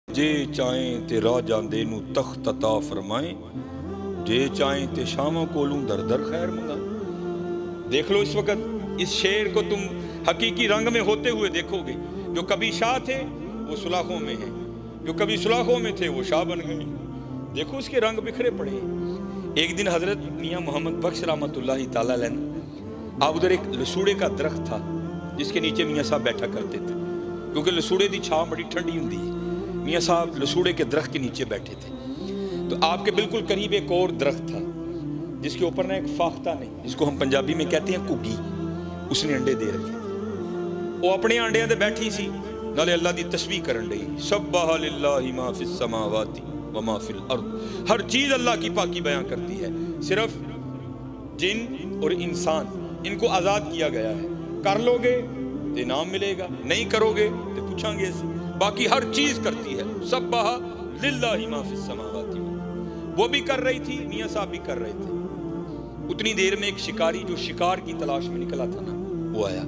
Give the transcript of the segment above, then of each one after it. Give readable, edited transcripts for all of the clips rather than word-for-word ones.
जे चाहें ते राह जांदे नू तख्त अता फरमाएं, जे चाहें ते शामों कोलूं दर दर खैर मंगाएं। देख लो इस वक्त इस शेर को तुम हकीकी रंग में होते हुए देखोगे। जो कभी शाह थे वो सुलाखों में हैं, जो कभी सुलाखों में थे वो शाह बन गए। देखो उसके रंग बिखरे पड़े। एक दिन हजरत मियाँ मोहम्मद बख्श रहमतुल्लाहि तआला अलैह, अब उधर एक लसूड़े का दरख्त था जिसके नीचे मियाँ साहब बैठा करते थे, क्योंकि लसूड़े की छाव बड़ी ठंडी होती है। मियाँ साहब लसूड़े के दरख्त के नीचे बैठे थे, तो आपके बिल्कुल करीब एक और दरख्त था जिसके ऊपर ना एक फाख्ता नहीं, जिसको हम पंजाबी में कहते हैं घुग्गी, उसने अंडे दे रखे थे। वो अपने अंडियां दे बैठी सी, नाले अल्लाह दी तस्बीह करन रही। सब्बाह लिल्लाहि मा फिस समावाति व मा फिल अर्द। हर चीज अल्लाह की पाकी बयां करती है, सिर्फ जिन और इंसान इनको आजाद किया गया है। कर लोगे तो इनाम मिलेगा, नहीं करोगे तो पूछांगे। बाकी हर चीज करती है। सब्बाह लिल्लाहि मा फिस समावाति। वो भी कर रही थी, मियाँ साहब भी कर रहे थे। उतनी देर में एक शिकारी जो शिकार की तलाश में निकला था ना, वो आया।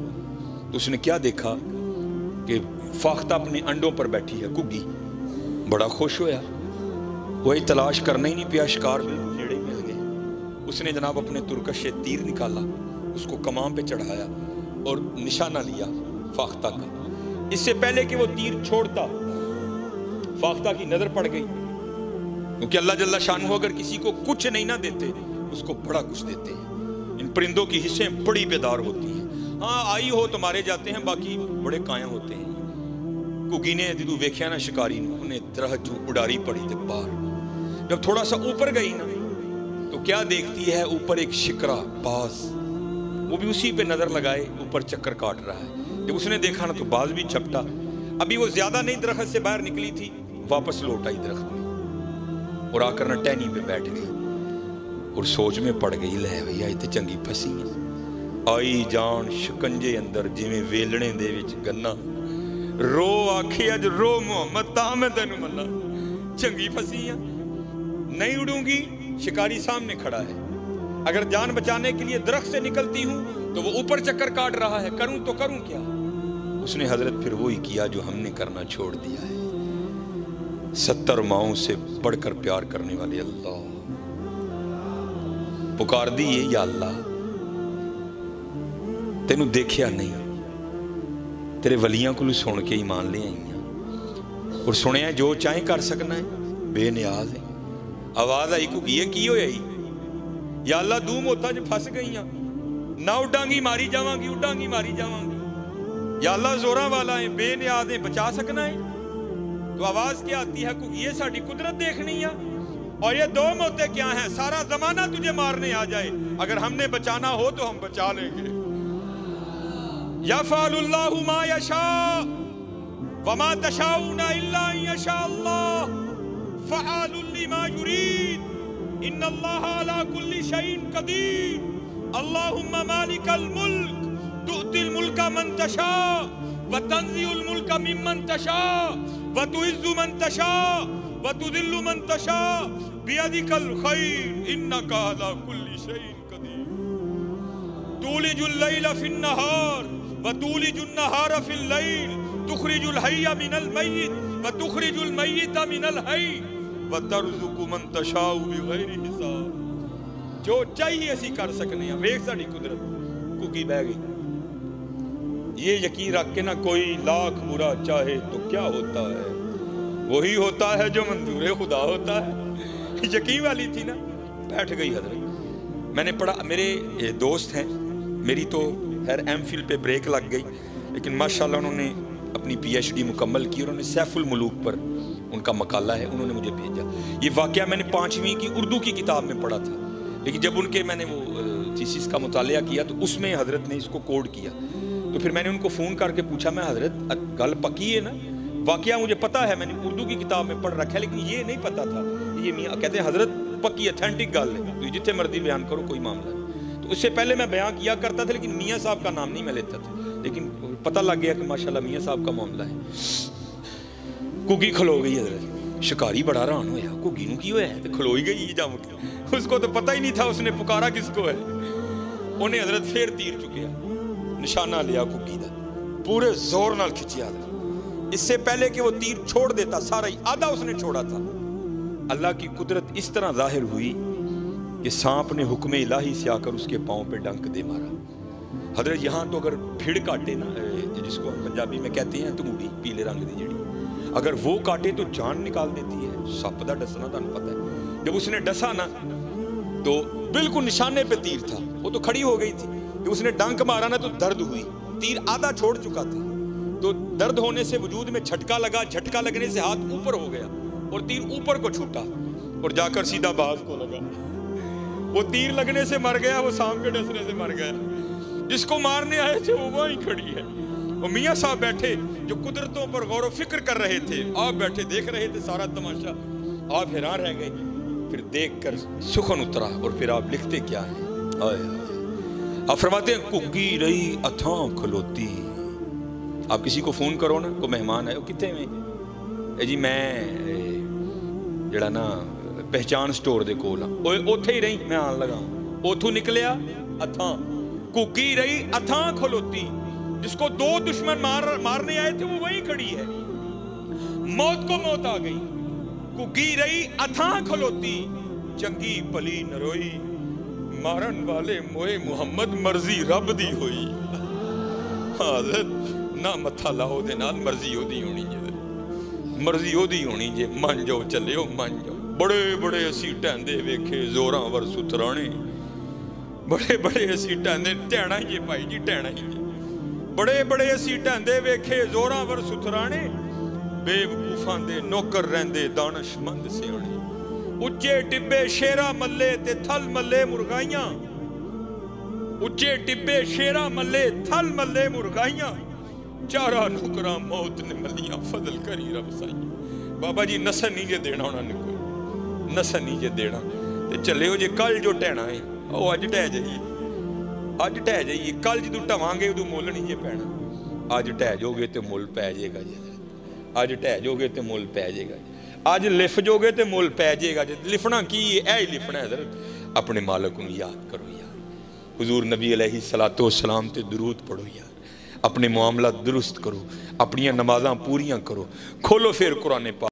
तो उसने क्या देखा कि फाख्ता अपने अंडों पर बैठी है घुग्गी। बड़ा खुश होया, वही तलाश करना ही नहीं पिया, शिकार बिल्कुल नेड़े मिल गए। उसने जनाब अपने तुरकश से तीर निकाला, उसको कमान पे चढ़ाया और निशाना लिया फाख्ता का। इससे पहले कि वो तीर छोड़ता, फाख्ता की नजर पड़ गई, क्योंकि अल्लाह जल्ला शानहू अगर किसी को कुछ नहीं ना देते उसको बड़ा कुछ देते हैं। इन परिंदों की हिस्सें बड़ी बेदार होती हैं। हाँ, आई हो तो मारे जाते हैं, बाकी बड़े काया होते हैं। घुग्गी ने जदू वेख्या ना शिकारी ने, उन्हें तरह जो उड़ारी पड़ी ते बाहर। जब थोड़ा सा ऊपर गई ना, तो क्या देखती है, ऊपर एक शिकरा बाज, वो भी उसी पे नजर लगाए ऊपर चक्कर काट रहा है। जब उसने देखा ना तो बाज भी झपटा। अभी वो ज्यादा नहीं दरख्त से बाहर निकली थी, वापस लौट आई दरख्त में और आकर ना टहनी पे बैठ गई और सोच में पड़ गई, ले भैया इतने चंगी फसी है। आई जान शिकंजे अंदर जिवें वेलणे दे विच गन्ना। रो आखे अज रो मोहम्मद, ता मैं तेनू मन्ना। चंगी फसी है, नहीं उड़ूंगी। शिकारी सामने खड़ा है, अगर जान बचाने के लिए दरख्त से निकलती हूं तो वो ऊपर चक्कर काट रहा है, करूं तो करूं क्या। उसने हजरत फिर वही किया जो हमने करना छोड़ दिया है। 70 माओं से बढ़कर प्यार करने वाले अल्लाह पुकार दी है, या अल्लाह तेनू देखिया नहीं, तेरे वलियां को सुन के ईमान ले आई और सुनिया जो चाहे कर सकना है, बेनियाज है। आवाज आई को की होया ही, या अल्लाह दू मौतां च फस गई ना, उडांगी मारी जावांगी, उडांगी मारी जावांगी। या अल्लाह जोरा वाला है, बेनियाज है, बचा सकना है। तो आवाज क्या आती है, क्योंकि ये साड़ी कुदरत देखनी है। और ये दो मौतें क्या हैं, सारा जमाना तुझे मारने आ जाए, अगर हमने बचाना हो तो हम बचा लेंगे। यफ़अलुल्लाहु मा यशा वमा तशाऊना इल्ला अन यशा अल्लाह फ़अलुल लिमा युरीद इन्नल्लाहा अला कुल्ली शैइन क़दीर। अल्लाहुम्मा मालिकल मुल्क तुअतिल मुल्का मन तशा व तंज़िउल मुल्का मिम्मन तशा व तुइज़्ज़ु मन तशा व तुज़िल्लु मन तशा बियदिकल खैर इन्नका अला कुल्ली शैइन क़दीर। तूलिजुल लैला फिन नहार व तूलिजुन नहार फिल लैल तुखरिजुल हय्य मिनल मय्यित व तुखरिजुल मय्यिता मिनल हय्य व तर्ज़ुकु मन तशाउ बिगैरि हिसाब। जो चाहिए असी कर सकने हैं। वेख साडी कुदरत। घुग्गी बह गई। ये यकीन रख के ना, कोई लाख बुरा चाहे तो क्या होता है, वही होता है जो मंजूर खुदा होता है। यकीन वाली थी ना, बैठ गई हजरत। मैंने पढ़ा, मेरे दोस्त हैं, मेरी तो खैर एमफिल पे ब्रेक लग गई, लेकिन माशाल्लाह उन्होंने अपनी PhD मुकम्मल की। उन्होंने सैफुल मुलूक पर उनका मकाला है, उन्होंने मुझे भेजा। ये वाकया मैंने 5वीं की उर्दू की किताब में पढ़ा था, लेकिन जब उनके मैंने वो थीसिस का मुतालिया किया तो उसमें हजरत ने इसको कोड किया। तो फिर मैंने उनको फ़ोन करके पूछा, मैं हजरत गल पक्की है ना, वाकया मुझे पता है, मैंने उर्दू की किताब में पढ़ रखा है, लेकिन ये नहीं पता था। ये मियाँ कहते हैं हजरत पक्की अथेंटिक गल है, तो जितने मर्जी बयान करो, कोई मामला नहीं। तो उससे पहले मैं बयान किया करता था, लेकिन मियाँ साहब का नाम नहीं मैं लेता था, लेकिन पता लग गया कि माशाल्लाह मियाँ साहब का मामला है। घुग्गी खलो गई हजरत। शिकारी बड़ा हैरान होया, घुग्गी नूं की होया है, तो खलो ही गई जम के। उसको तो पता ही नहीं था उसने पुकारा किसको है। उन्हें हजरत फिर तीर चुकिया, निशाना लिया घुग्गी दा, पूरे जोर नाल खिंचिया। اس سے پہلے کہ وہ تیر چھوڑ دیتا سارا ہی آدھا اس نے چھوڑا تھا، اللہ کی قدرت اس طرح ظاہر ہوئی کہ سانپ نے حکم الہی سے آ کر اس کے پاؤں پہ ڈنک دے مارا۔ حضرت یہاں تو اگر پھڑ کاٹے نا، جس کو ہم پنجابی میں کہتے ہیں تموڑی پیلے رنگ دی جڑی، اگر وہ کاٹے تو جان نکال دیتی ہے۔ سپ دا ڈسنا تمہیں پتہ ہے، جب اس نے ڈسا نا تو بالکل نشانے پہ تیر تھا، وہ تو کھڑی ہو گئی تھی، جب اس نے ڈنک مارا نا تو درد ہوئی، تیر آدھا چھوڑ چکا تھا، تو درد ہونے سے وجود میں جھٹکا لگا، جھٹکا لگنے سے ہاتھ اوپر ہو گیا اور تیر اوپر کو چھوٹا اور جا کر سیدھا باز کو لگا۔ وہ تیر لگنے سے مر گیا، وہ سانپ کے ڈسنے سے مر گیا۔ جس کو مارنے آئے تھے وہ وہیں کھڑی ہے۔ اور میاں صاحب بیٹھے جو قدرتوں پر غور و فکر کر رہے تھے، آپ بیٹھے دیکھ رہے تھے سارا تماشا، آپ حیران رہ گئے۔ پھر دیکھ کر سخن اترا اور پھر آپ لکھتے کیا ہیں؟ آپ فرماتے ہیں کگی رہی اتھاں کھلوتی۔ آپ کسی کو فون کرو نا، کوئی مہمان ہے، وہ کتنے میں جی میں جڑا نا پہچان سٹور دے کول ہاں، اوتھے ہی رہی میں آن لگا ہوں، اوتھوں نکلیا اتھاں کگی رہی اتھاں کھلوتی۔ جس کو دو دشمن مارنے آئے تھے وہ وہیں کھڑی ہے، موت کو موت آ گئی، کگی رہی اتھاں کھلوتی، چنگی پلی نروئی، مارن والے موئے محمد مرضی رب دی ہوئی۔ حضرت نہ متھا لاہو دے نال مرضی ہو دی ہونی جے، مرضی ہو دی ہونی جے، من جو چلے ہو من جو۔ بڑے بڑے اسی ٹہندے ویکھے زوراں ور سترانے، بڑے بڑے اسی ٹہندے ٹہنا ہی جے پائی جی، ٹہنا ہی جے، بڑے بڑے اسی ٹہندے ویکھے زوراں ور سترانے، بے وقوفاں دے نوکر رہندے دانش مند سیانے، اچے ٹبے شیرا ملے تے تھل ملے مرغائیاں، اچے ٹبے شیرا ملے تھل ملے مرغائیاں، چارہ نکراں موت نے ملیاں فضل کری رب سائیاں۔ بابا جی نسن نہیں جے دینا انہوں نے، کوئی نسن نہیں جے دینا، تے چلے ہو جے کل جو ٹہنا ہے وہ اج ٹہ جائیے، اج ٹہ جائیے، کل جدو ٹھواں گے ادو مول نہیں جے پینا، اج ٹہ جو گے تے مول پہ جائے گا جی، اج ٹہ جو گے تے مول پہ جائے گا جی، اج لف جو گے تے مول پہ جائے گا جی۔ لفنا کی ہے، اے لفنا ہے حضرت، اپنے مالک کو یاد کرو یار، حضور نبی علیہ السلام تے درود پڑھو یار، اپنے معاملات درست کرو، اپنی نمازاں پوریاں کرو، کھولو پھر قرآن پاک۔